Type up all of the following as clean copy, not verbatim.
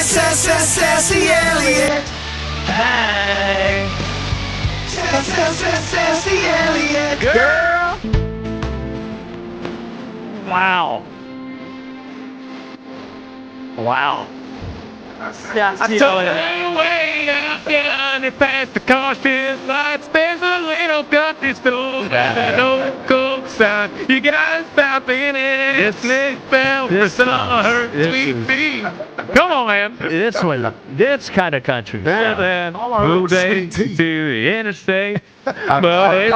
Sassy Eliot. Hey. Sassy Eliot. Girl. Wow. I took way out and it passed the caution lights. There's a little country store that no cold sign. You got something in it. It's Nick Bell for her sweet pea. Come on, man. This kind of country. Move day to the interstate. Okay.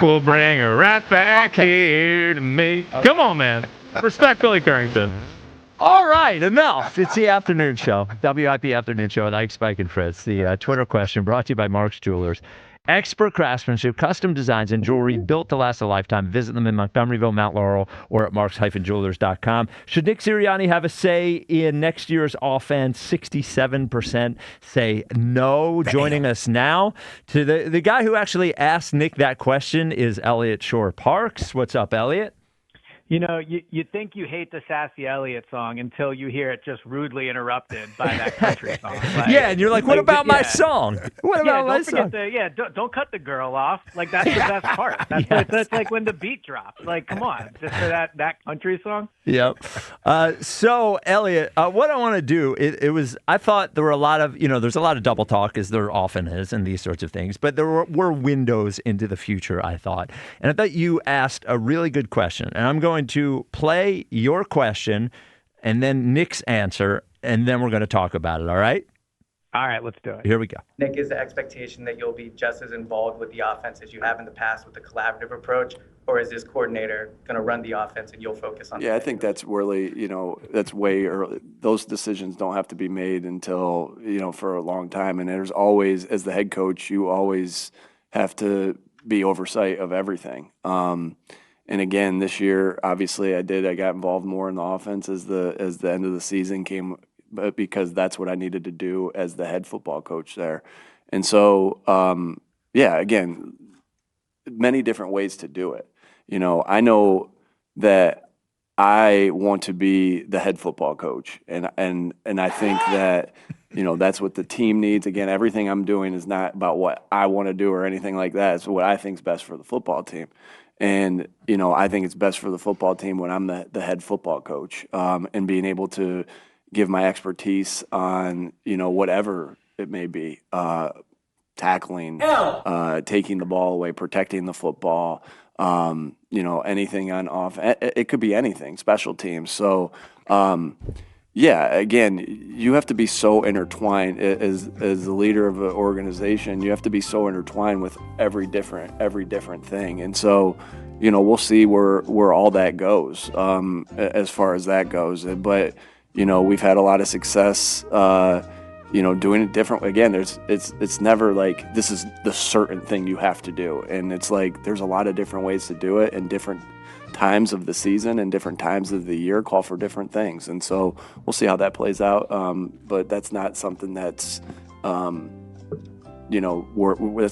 We'll bring her right back here to me. Come on, man. Respect Billy Currington. All right, enough. It's the afternoon show, WIP Afternoon Show with Ike, Spike, and Fritz. The Twitter question brought to you by Mark's Jewelers. Expert craftsmanship, custom designs, and jewelry built to last a lifetime. Visit them in Montgomeryville, Mount Laurel, or at marks-jewelers.com. Should Nick Sirianni have a say in next year's offense? 67% say no. Bam. Joining us now, to the guy who actually asked Nick that question is Eliot Shorr-Parks. What's up, Eliot? You know, you think you hate the Sassy Eliot song until you hear it just rudely interrupted by that country song. Like, yeah, and you're like, what about my song? What about my song? Don't cut the girl off. Like, that's the best part. That's like when the beat drops. Like, come on, just for that country song. Yep. So, Eliot, what I want to do, I thought there were a lot of, there's a lot of double talk, as there often is, and these sorts of things, but there were windows into the future, I thought. And I thought you asked a really good question, and I'm going to play your question and then Nick's answer, and then we're going to talk about it, all right? All right, let's do it. Here we go. Nick, is the expectation that you'll be just as involved with the offense as you have in the past with the collaborative approach, or is this coordinator going to run the offense and you'll focus on? Yeah, I think that's really, that's way early. Those decisions don't have to be made until, for a long time. And there's always, as the head coach, you always have to be oversight of everything. And again, this year, obviously, I got involved more in the offense as the end of the season came, but because that's what I needed to do as the head football coach there. And so, again, many different ways to do it. I know that I want to be the head football coach, and I think that that's what the team needs. Again, everything I'm doing is not about what I want to do or anything like that. It's what I think is best for the football team. And, I think it's best for the football team when I'm the head football coach, and being able to give my expertise on, whatever it may be, tackling, taking the ball away, protecting the football, anything on off. It could be anything, special teams. So, again, you have to be so intertwined as the leader of an organization. You have to be so intertwined with every different thing. And so, we'll see where all that goes, as far as that goes. But, we've had a lot of success, doing it differently. Again, it's never like this is the certain thing you have to do. And it's like there's a lot of different ways to do it, and different times of the season and different times of the year call for different things. And so we'll see how that plays out. But that's not something that's, that's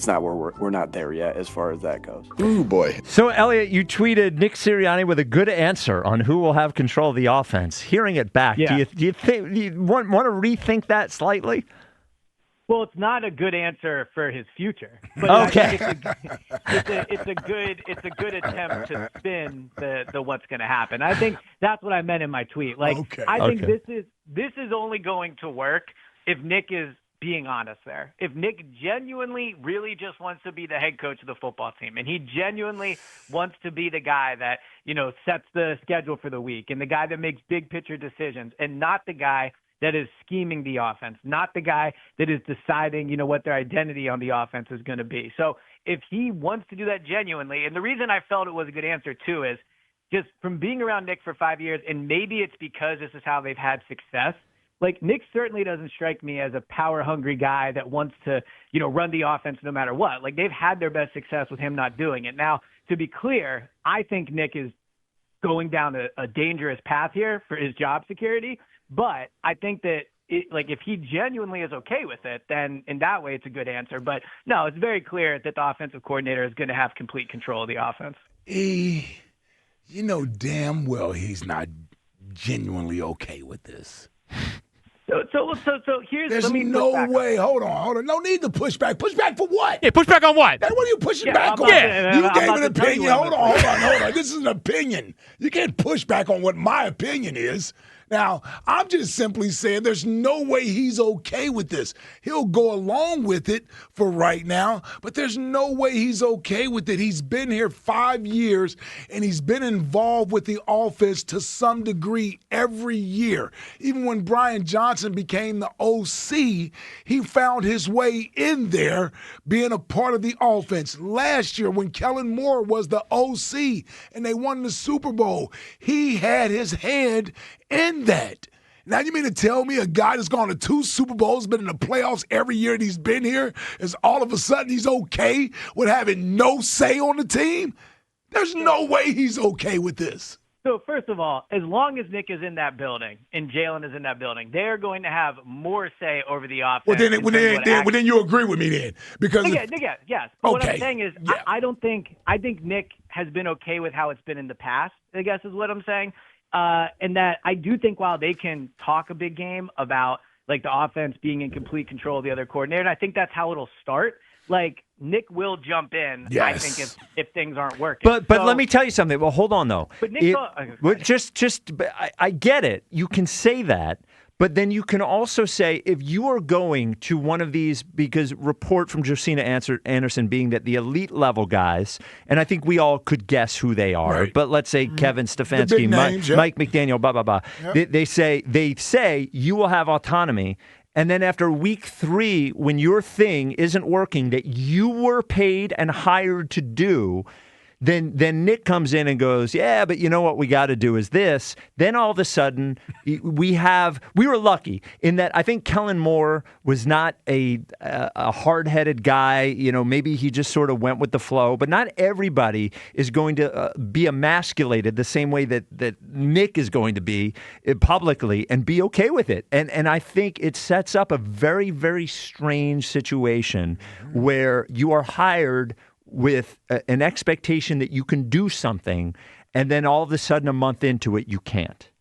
not where we're not there yet as far as that goes. Ooh, boy. So, Eliot, you tweeted Nick Sirianni with a good answer on who will have control of the offense. Hearing it back, do you think you want to rethink that slightly? Well, it's not a good answer for his future, but okay. it's a good attempt to spin the what's going to happen. I think that's what I meant in my tweet. I think this is only going to work if Nick is being honest there. If Nick genuinely really just wants to be the head coach of the football team, and he genuinely wants to be the guy that sets the schedule for the week, and the guy that makes big picture decisions, and not the guy that is scheming the offense, not the guy that is deciding, what their identity on the offense is going to be. So if he wants to do that genuinely, and the reason I felt it was a good answer too is just from being around Nick for 5 years, and maybe it's because this is how they've had success. Like, Nick certainly doesn't strike me as a power-hungry guy that wants to, run the offense no matter what. Like, they've had their best success with him not doing it. Now, to be clear, I think Nick is going down a dangerous path here for his job security. But I think that, if he genuinely is okay with it, then in that way it's a good answer. But, no, it's very clear that the offensive coordinator is going to have complete control of the offense. Damn well he's not genuinely okay with this. So here's. There's let me no push back way. Hold on. No need to push back. Push back for what? Yeah, push back on what? What are you pushing Yeah, back I'm on? about to- You I'm gave about an to tell you opinion. what Hold I'm on. This is an opinion. You can't push back on what my opinion is. Now, I'm just simply saying there's no way he's okay with this. He'll go along with it for right now, but there's no way he's okay with it. He's been here 5 years, and he's been involved with the offense to some degree every year. Even when Brian Johnson became the OC, he found his way in there being a part of the offense. Last year, when Kellen Moore was the OC and they won the Super Bowl, he had his hand in that. Now, you mean to tell me a guy that's gone to 2 Super Bowls, been in the playoffs every year that he's been here, is all of a sudden he's okay with having no say on the team? There's no way he's okay with this. So first of all, as long as Nick is in that building and Jalen is in that building, they are going to have more say over the offense. Well, then you agree with me then, because yes. But what I'm Okay. saying is, Yeah. I think Nick has been okay with how it's been in the past, I guess is what I'm saying. And that I do think while they can talk a big game about like the offense being in complete control of the other coordinator, and I think that's how it'll start. Like Nick will jump in, Yes. I think, if things aren't working. But let me tell you something. Well, hold on though. But Nick, I get it. You can say that, but then you can also say if you are going to one of these, because report from Josina Anderson being that the elite level guys, and I think we all could guess who they are, Right. but let's say Kevin big Stefanski, names, yep. Mike McDaniel, blah blah blah. Yep. They say you will have autonomy. And then after week 3, when your thing isn't working that you were paid and hired to do, then Nick comes in and goes, yeah, but you know what we got to do is this. Then all of a sudden, we were lucky in that I think Kellen Moore was not a hard-headed guy. You know, maybe he just sort of went with the flow. But not everybody is going to be emasculated the same way that Nick is going to be publicly and be okay with it. And I think it sets up a very, very strange situation where you are hired with an expectation that you can do something, and then all of a sudden a month into it, you can't.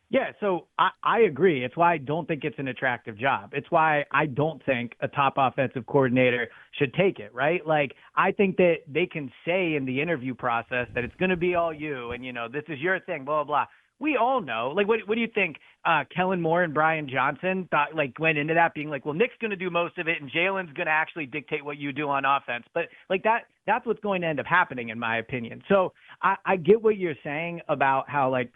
Yeah, so I agree. It's why I don't think it's an attractive job. It's why I don't think a top offensive coordinator should take it, right? Like, I think that they can say in the interview process that it's going to be all you and, you know, this is your thing, blah, blah, blah. We all know. Like, what do you think Kellen Moore and Brian Johnson thought, like, went into that being like, well, Nick's going to do most of it and Jalen's going to actually dictate what you do on offense. But, like, that's what's going to end up happening, in my opinion. So I get what you're saying about how, like,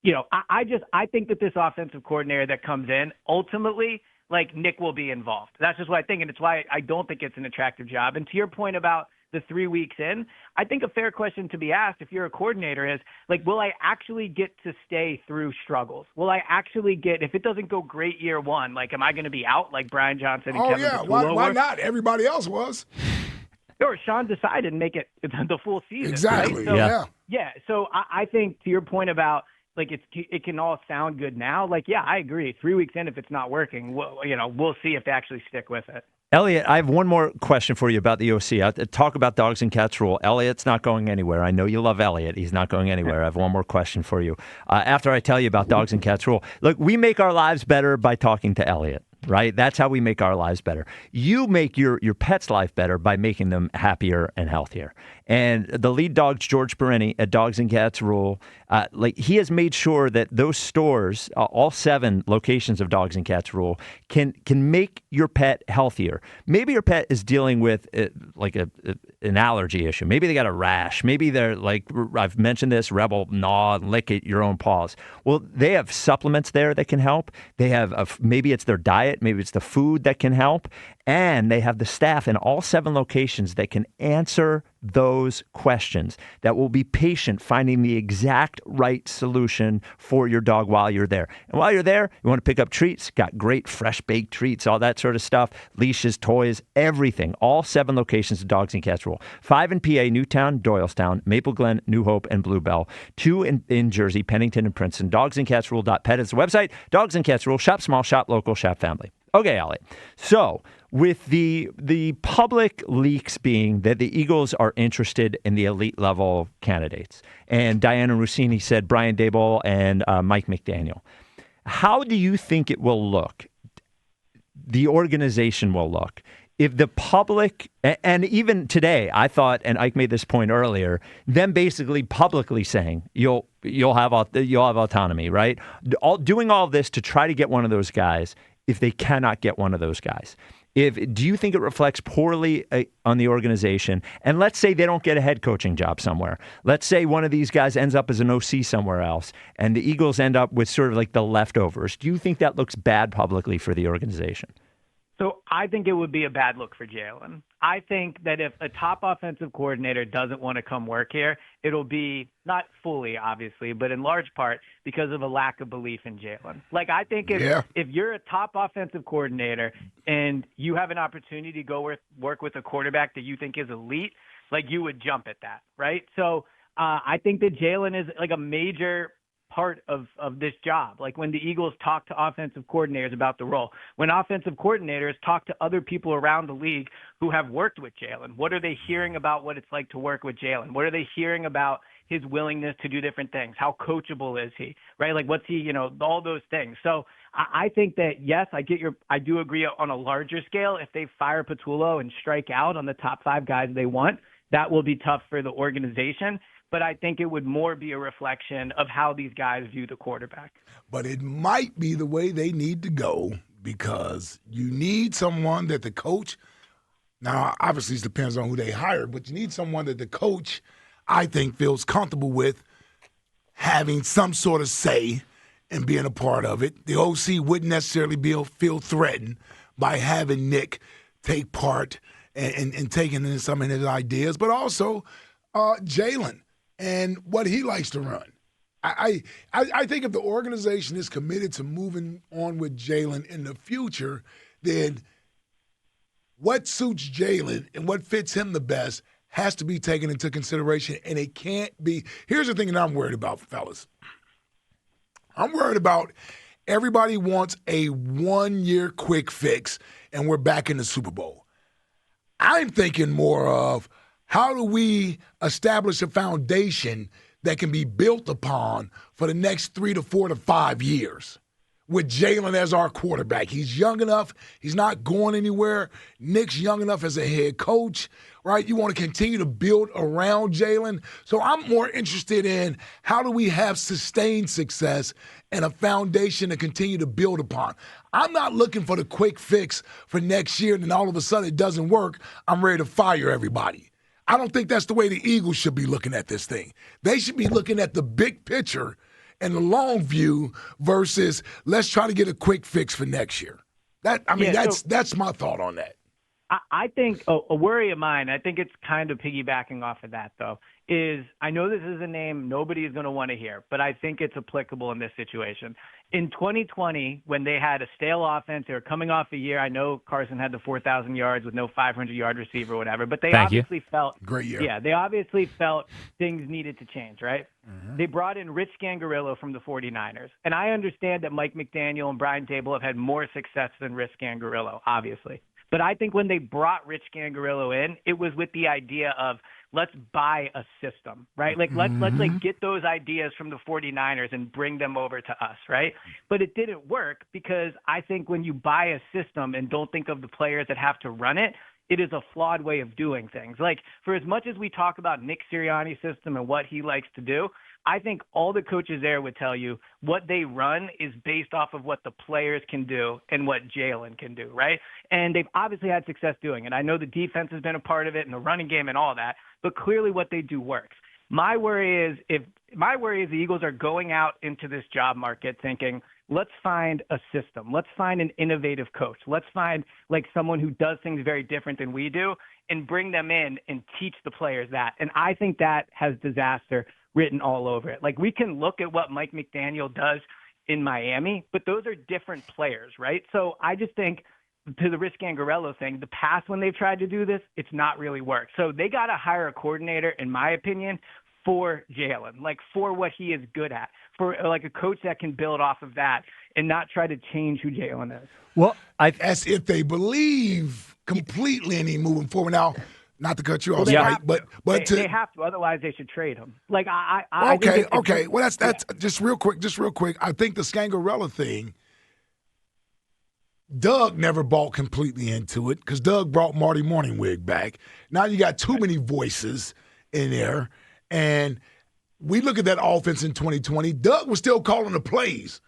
you know, I think that this offensive coordinator that comes in, ultimately, like, Nick will be involved. That's just what I think, and it's why I don't think it's an attractive job. And to your point about the 3 weeks in, I think a fair question to be asked if you're a coordinator is, like, will I actually get to stay through struggles? Will I actually get, if it doesn't go great year one, like, am I going to be out like Brian Johnson and Kevin Patullo why were? not? Everybody else was. Or Sean decided and make it the full season. Exactly, right? yeah. Yeah, so I think to your point about, like, it can all sound good now. Like, yeah, I agree. 3 weeks in, if it's not working, we'll see if they actually stick with it. Eliot, I have one more question for you about the OC. I talk about dogs and cats rule. Eliot's not going anywhere. I know you love Eliot. He's not going anywhere. I have one more question for you. After I tell you about dogs and cats rule, look, we make our lives better by talking to Eliot, right? That's how we make our lives better. You make your pet's life better by making them happier and healthier. And the lead dog, George Perenni at Dogs and Cats Rule, he has made sure that those stores, all 7 locations of Dogs and Cats Rule, can make your pet healthier. Maybe your pet is dealing with an allergy issue. Maybe they got a rash. Maybe they're like, I've mentioned this, rebel, gnaw, and lick at your own paws. Well, they have supplements there that can help. They have, maybe it's their diet, maybe it's the food that can help. And they have the staff in all 7 locations that can answer those questions, that will be patient finding the exact right solution for your dog while you're there. And while you're there, you want to pick up treats, got great fresh baked treats, all that sort of stuff, leashes, toys, everything. All 7 locations of Dogs and Cats Rule. 5 in PA, Newtown, Doylestown, Maple Glen, New Hope, and Bluebell. 2 in Jersey, Pennington and Princeton. DogsandCatsRule.pet is the website. Dogs and Cats Rule. Shop small, shop local, shop family. Okay, Eliot. So with the public leaks being that the Eagles are interested in the elite level candidates, and Diana Rossini said Brian Daboll and Mike McDaniel. How do you think it will look? The organization will look if the public, and even today, I thought, and Ike made this point earlier, them basically publicly saying you'll have autonomy, right? Doing all this to try to get one of those guys. If they cannot get one of those guys, do you think it reflects poorly on the organization? And let's say they don't get a head coaching job somewhere. Let's say one of these guys ends up as an OC somewhere else, and the Eagles end up with sort of like the leftovers. Do you think that looks bad publicly for the organization? So I think it would be a bad look for Jalen. I think that if a top offensive coordinator doesn't want to come work here, it'll be not fully, obviously, but in large part because of a lack of belief in Jalen. Like, I think if you're a top offensive coordinator and you have an opportunity to go work with a quarterback that you think is elite, like, you would jump at that, right? So I think that Jalen is like a major part of this job. Like, when the Eagles talk to offensive coordinators about the role, when offensive coordinators talk to other people around the league who have worked with Jalen, what are they hearing about what it's like to work with Jalen? What are they hearing about his willingness to do different things? How coachable is he, right? Like, what's he, all those things. So I think that, yes, I do agree on a larger scale. If they fire Patullo and strike out on the top 5 guys they want, that will be tough for the organization. But I think it would more be a reflection of how these guys view the quarterback. But it might be the way they need to go, because you need someone that the coach, now obviously it depends on who they hire, but you need someone that the coach, I think, feels comfortable with having some sort of say and being a part of it. The OC wouldn't necessarily feel threatened by having Nick take part and taking in some of his ideas, but also Jalen and what he likes to run. I think if the organization is committed to moving on with Jalen in the future, then what suits Jalen and what fits him the best has to be taken into consideration, and it can't be. Here's the thing that I'm worried about, fellas. I'm worried about everybody wants a one-year quick fix, and we're back in the Super Bowl. I'm thinking more of, how do we establish a foundation that can be built upon for the next 3 to 4 to 5 years with Jalen as our quarterback? He's young enough. He's not going anywhere. Nick's young enough as a head coach, right? You want to continue to build around Jalen. So I'm more interested in, how do we have sustained success and a foundation to continue to build upon? I'm not looking for the quick fix for next year, and then all of a sudden it doesn't work. I'm ready to fire everybody. I don't think that's the way the Eagles should be looking at this thing. They should be looking at the big picture and the long view versus let's try to get a quick fix for next year. That's my thought on that. I think a worry of mine, I think it's kind of piggybacking off of that, though, is I know this is a name nobody is going to want to hear, but I think it's applicable in this situation. In 2020, when they had a stale offense, they were coming off a year. I know Carson had the 4,000 yards with no 500-yard receiver or whatever, but they obviously felt great year. Yeah, they obviously felt things needed to change, right? Mm-hmm. They brought in Rich Scangarello from the 49ers, and I understand that Mike McDaniel and Brian Dable have had more success than Rich Scangarello, obviously. But I think when they brought Rich Scangarello in, it was with the idea of, let's buy a system, right? Like, let's like get those ideas from the 49ers and bring them over to us, right? But it didn't work, because I think when you buy a system and don't think of the players that have to run it, it is a flawed way of doing things. Like, for as much as we talk about Nick Sirianni's system and what he likes to do, I think all the coaches there would tell you what they run is based off of what the players can do and what Jalen can do, right? And they've obviously had success doing it. I know the defense has been a part of it and the running game and all that, but clearly what they do works. My worry is the Eagles are going out into this job market thinking, let's find a system. Let's find an innovative coach. Let's find like someone who does things very different than we do and bring them in and teach the players that. And I think that has disaster written all over it. Like, we can look at what Mike McDaniel does in Miami, but those are different players, right? So I just think, to the Rich Scangarello thing, the past when they've tried to do this, it's not really worked. So they got to hire a coordinator, in my opinion, for Jalen, like for what he is good at, for like a coach that can build off of that and not try to change who Jalen is. Well, as if they believe completely in him moving forward. Not to cut you off, Well, but they have to. Otherwise, they should trade him. Like I okay. Well, that's just real quick. I think the Scangarella thing. Doug never bought completely into it because Doug brought Marty Morningwig back. Now you got too many voices in there, and we look at that offense in 2020. Doug was still calling the plays.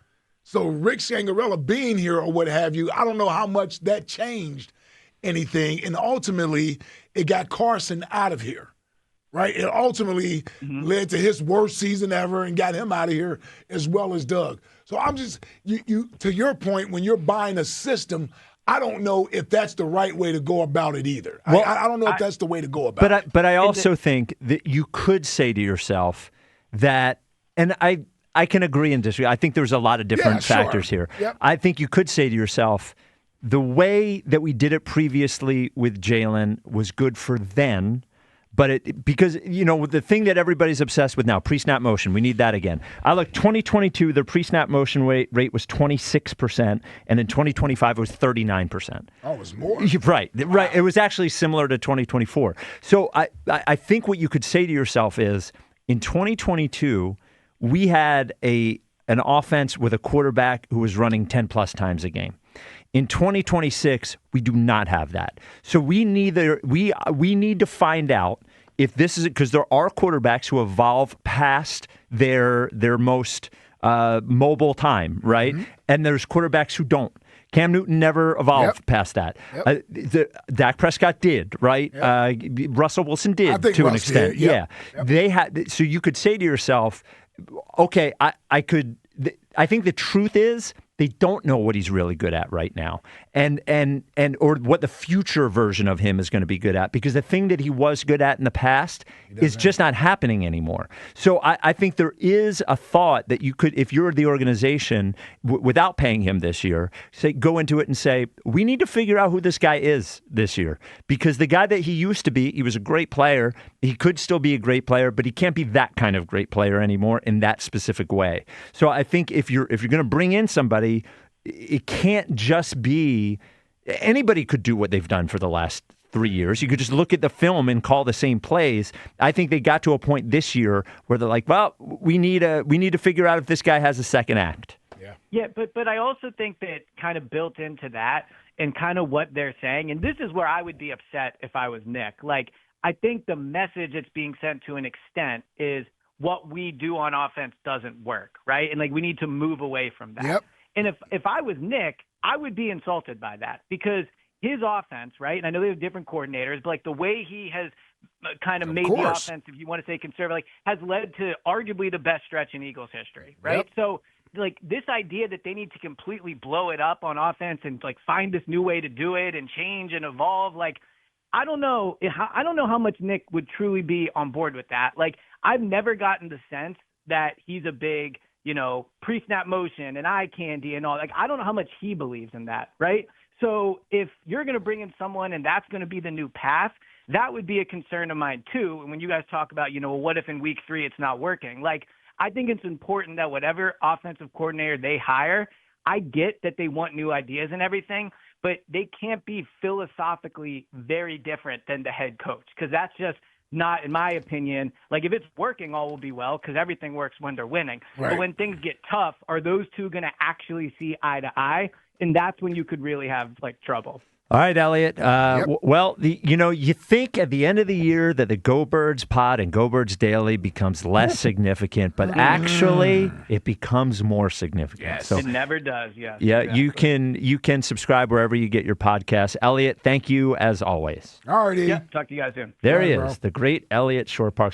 So Rick Scangarella being here or what have you, I don't know how much that changed anything. And ultimately, it got Carson out of here, right? It ultimately led to his worst season ever and got him out of here as well as Doug. So I'm just, you to your point, when you're buying a system, I don't know if that's the right way to go about it either. Well, I don't know if that's the way to go about it. But I also think that you could say to yourself that, and I can agree and disagree. I think there's a lot of different factors here. Yep. I think you could say to yourself, the way that we did it previously with Jalen was good for then, but because, the thing that everybody's obsessed with now, pre-snap motion, we need that again. I look, 2022, the pre-snap motion rate was 26%, and in 2025 it was 39%. Oh, it was more. Right. It was actually similar to 2024. So I think what you could say to yourself is, in 2022, we had an offense with a quarterback who was running 10-plus times a game. In 2026, we do not have that. So we need to find out if this is because there are quarterbacks who evolve past their most mobile time, right? Mm-hmm. And there's quarterbacks who don't. Cam Newton never evolved past that. Yep. Dak Prescott did, right? Yep. Russell Wilson did to an extent. Yep. They had. So you could say to yourself, okay, I think the truth is they don't know what he's really good at right now, and or what the future version of him is going to be good at, because the thing that he was good at in the past is just not happening anymore. So I think there is a thought that you could, if you're the organization, without paying him this year, go into it and say, we need to figure out who this guy is this year, because the guy that he used to be, he was a great player. He could still be a great player, but he can't be that kind of great player anymore in that specific way. So I think if you're going to bring in somebody, it can't just be anybody could do what they've done for the last 3 years. You could just look at the film and call the same plays. I think they got to a point this year where they're like, well, we need to figure out if this guy has a second act. Yeah, but I also think that kind of built into that and kind of what they're saying, and this is where I would be upset if I was Nick. Like, I think the message that's being sent to an extent is what we do on offense doesn't work, right? And like, we need to move away from that. Yep. And if I was Nick, I would be insulted by that, because his offense, right? And I know they have different coordinators, but like the way he has kind of made the offense, if you want to say conservative, like, has led to arguably the best stretch in Eagles history, right? Yep. So like this idea that they need to completely blow it up on offense and like find this new way to do it and change and evolve, like, I don't know how much Nick would truly be on board with that. Like, I've never gotten the sense that he's a big, pre-snap motion and eye candy and all. Like, I don't know how much he believes in that, right? So if you're going to bring in someone and that's going to be the new path, that would be a concern of mine too. And when you guys talk about, what if in week 3 it's not working? Like, I think it's important that whatever offensive coordinator they hire, I get that they want new ideas and everything, but they can't be philosophically very different than the head coach, because that's just not, in my opinion. Like, if it's working, all will be well, because everything works when they're winning. Right. But when things get tough, are those two going to actually see eye to eye? And that's when you could really have like trouble. All right, Eliot. Well, you think at the end of the year that the Go Birds pod and Go Birds Daily becomes less significant, but actually it becomes more significant. Yes, so, it never does. Yes. Yeah, exactly. you can subscribe wherever you get your podcasts. Eliot, thank you as always. All righty. Yeah, talk to you guys soon. There he is, the great Eliot Shorr-Parks.